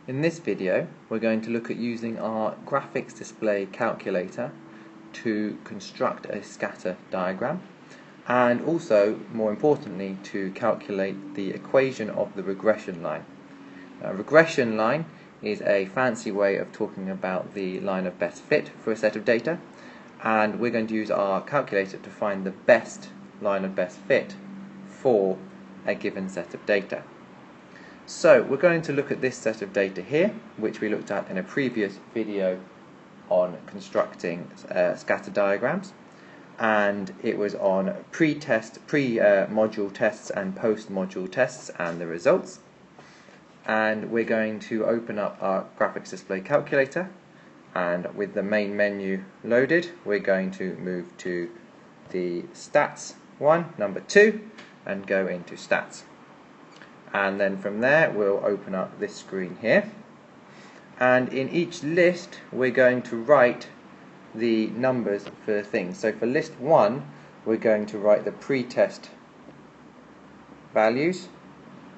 In this video, we're going to look at using our graphics display calculator to construct a scatter diagram, and also, more importantly, to calculate the equation of the regression line. A regression line is a fancy way of talking about the line of best fit for a set of data, and we're going to use our calculator to find the best line of best fit for a given set of data. So we're going to look at this set of data here, which we looked at in a previous video on constructing scatter diagrams, and it was on pre-module tests and post-module tests and the results. And we're going to open up our graphics display calculator, and with the main menu loaded, we're going to move to the stats one, number 2, and go into stats. And then from there we'll open up this screen here, and in each list we're going to write the numbers for things. So for list 1 we're going to write the pre-test values,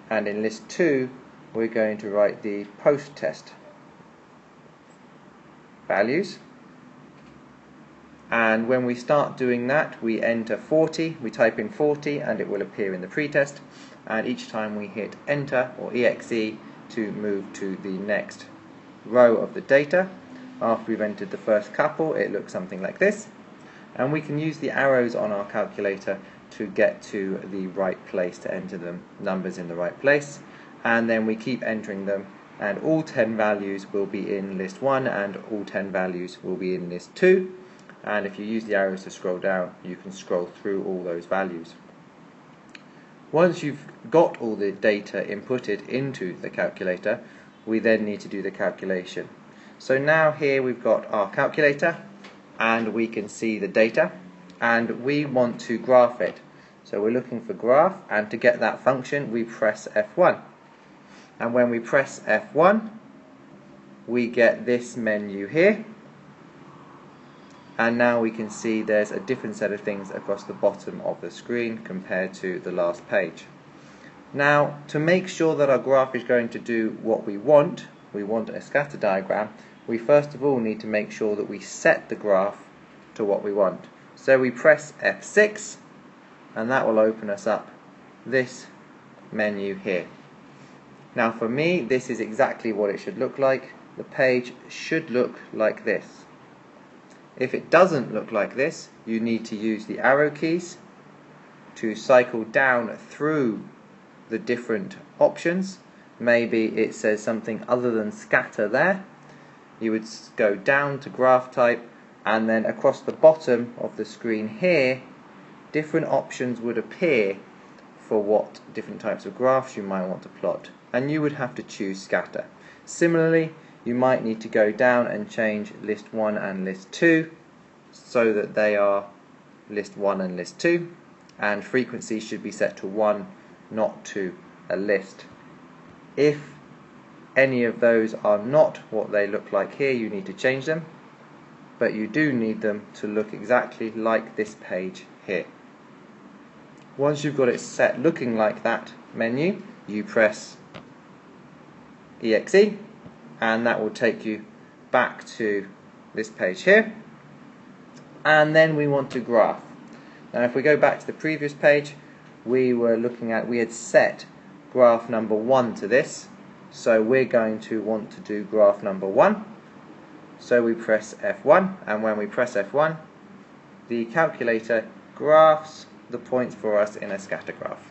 and in list 2 we're going to write the post-test values. And when we start doing that, we enter 40, we type in 40 and it will appear in the pretest, and each time we hit enter or exe to move to the next row of the data. After we've entered the first couple, it looks something like this, and we can use the arrows on our calculator to get to the right place, to enter the numbers in the right place, and then we keep entering them, and all 10 values will be in list 1 and all 10 values will be in list 2. And if you use the arrows to scroll down, you can scroll through all those values. Once you've got all the data inputted into the calculator, we then need to do the calculation. So now here we've got our calculator, and we can see the data, and we want to graph it. So we're looking for graph, and to get that function we press F1. And when we press F1, we get this menu here. And now we can see there's a different set of things across the bottom of the screen compared to the last page. Now, to make sure that our graph is going to do what we want a scatter diagram, we first of all need to make sure that we set the graph to what we want. So we press F6, and that will open us up this menu here. Now for me, this is exactly what it should look like. The page should look like this. If it doesn't look like this, you need to use the arrow keys to cycle down through the different options. Maybe it says something other than scatter there. You would go down to graph type, and then across the bottom of the screen here, different options would appear for what different types of graphs you might want to plot, and you would have to choose scatter. Similarly, you might need to go down and change list 1 and list 2 so that they are list 1 and list 2, and frequency should be set to 1, not to a list. If any of those are not what they look like here, you need to change them, but you do need them to look exactly like this page here. Once you've got it set looking like that menu, you press EXE, and that will take you back to this page here, and then we want to graph. Now if we go back to the previous page, we had set graph number 1 to this, so we're going to want to do graph number 1. So we press F1, and when we press F1, the calculator graphs the points for us in a scatter graph.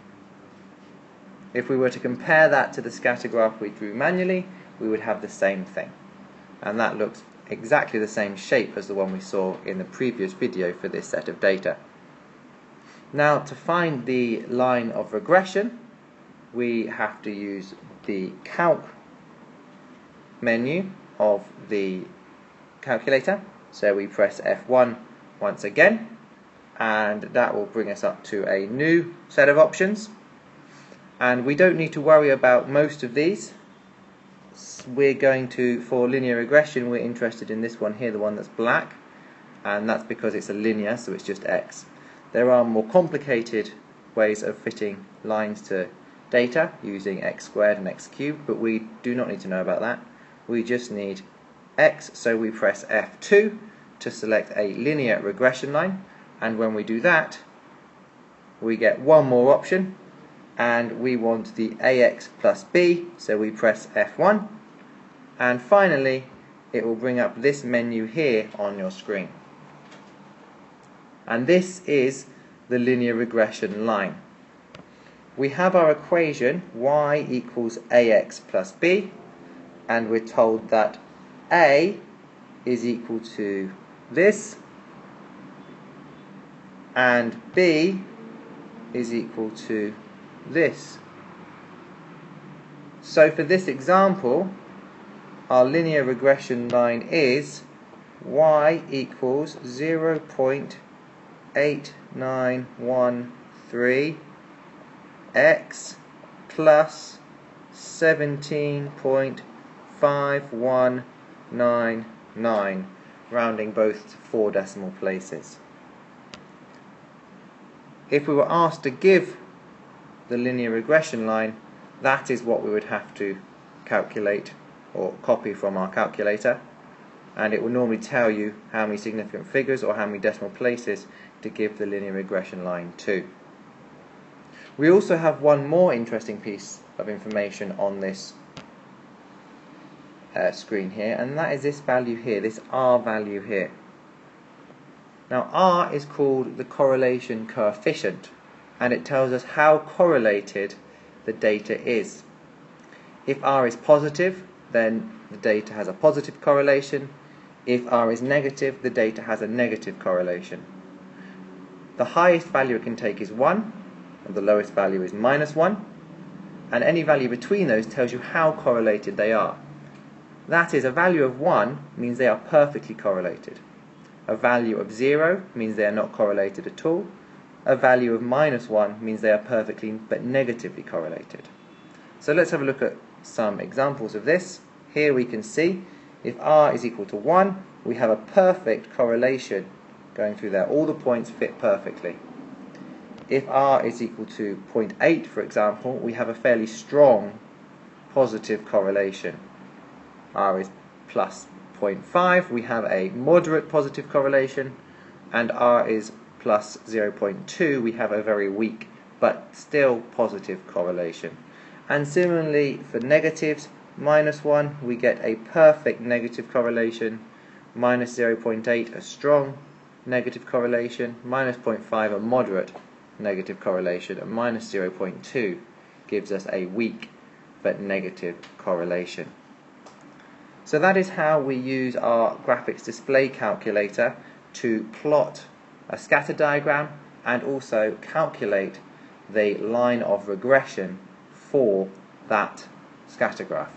If we were to compare that to the scatter graph we drew manually, we would have the same thing, and that looks exactly the same shape as the one we saw in the previous video for this set of data. Now to find the line of regression, we have to use the calc menu of the calculator. So we press F1 once again, and that will bring us up to a new set of options, and we don't need to worry about most of these. We're going to, for linear regression, we're interested in this one here, the one that's black, and that's because it's a linear, so it's just x. There are more complicated ways of fitting lines to data using x squared and x cubed, but we do not need to know about that. We just need x, so we press F2 to select a linear regression line, and when we do that we get one more option, and we want the ax plus b, so we press F1, and finally it will bring up this menu here on your screen. And this is the linear regression line. We have our equation y equals ax plus b, and we're told that a is equal to this and b is equal to this. So for this example, our linear regression line is y equals 0.8913 x plus 17.5199, rounding both to 4 decimal places. If we were asked to give the linear regression line, that is what we would have to calculate or copy from our calculator, and it will normally tell you how many significant figures or how many decimal places to give the linear regression line to. We also have one more interesting piece of information on this screen here, and that is this value here, this R value here. Now R is called the correlation coefficient, and it tells us how correlated the data is. If R is positive, then the data has a positive correlation. If R is negative, the data has a negative correlation. The highest value it can take is 1, and the lowest value is -1, and any value between those tells you how correlated they are. That is, a value of 1 means they are perfectly correlated. A value of 0 means they are not correlated at all. A value of -1 means they are perfectly but negatively correlated. So let's have a look at some examples of this. Here we can see if R is equal to 1, we have a perfect correlation going through there. All the points fit perfectly. If R is equal to 0.8, for example, we have a fairly strong positive correlation. R is plus 0.5, we have a moderate positive correlation, and R is plus 0.2, we have a very weak but still positive correlation. And similarly for negatives, -1 we get a perfect negative correlation, -0.8 a strong negative correlation, -0.5 a moderate negative correlation, and -0.2 gives us a weak but negative correlation. So that is how we use our graphics display calculator to plot a scatter diagram and also calculate the line of regression for that scatter graph.